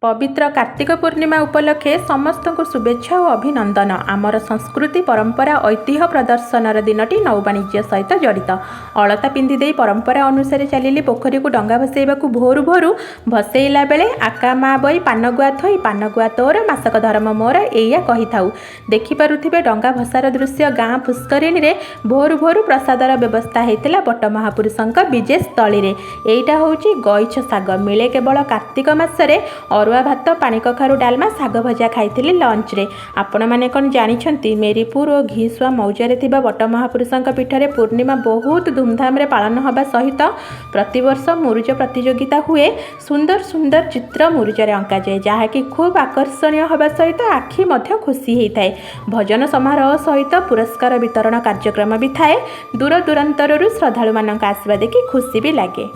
पवित्र कार्तिक पूर्णिमा उपलक्षे समस्त को शुभेच्छा और अभिनंदन। आमर संस्कृति परंपरा ऐतिह्य प्रदर्शनर दिनटी नौवाणिज्य सहित जड़ित। अलता पिंधि परंपरा अनुसार चलिली पोखरी को डंगा भसैवा भोरु भोरु भसैला बेले आका माँ बई पानगुआ थई पानगुआ तोर मासक धर्म मोर एया कही थाउ। देखिपे डंगा भसार दृश्य गाँ पुष्करिणी रे भोरु भोरु प्रसादर व्यवस्था होता बट महापुरुषों विजय स्थली रे। एइटा होउची गईछ साग मिले केवल कार्तिक मासरे। अरुआ भात पानी कखारु डालमा साग भजा खाई लंच रे। आपण माने कौन जानिछंती मेरीपुर और घीसुआ मौजारे थिबा बट महापुरुषों पीठरे पूर्णिमा बहुत धूमधाम रे पालन होबा सहित प्रतिवर्ष मुरुज प्रतियोगिता हुए। सुंदर सुंदर चित्र मुरुजरे अंका जाए जहाँकि खूब आकर्षणीय होबा सहित आखि मध्य खुशी होइथाए। भजन समारोह सहित पुरस्कार वितरण कार्यक्रम भी थाए। दूर दूरांतरु श्रद्धालु मानक आसवा देखि खुशी भी लागे।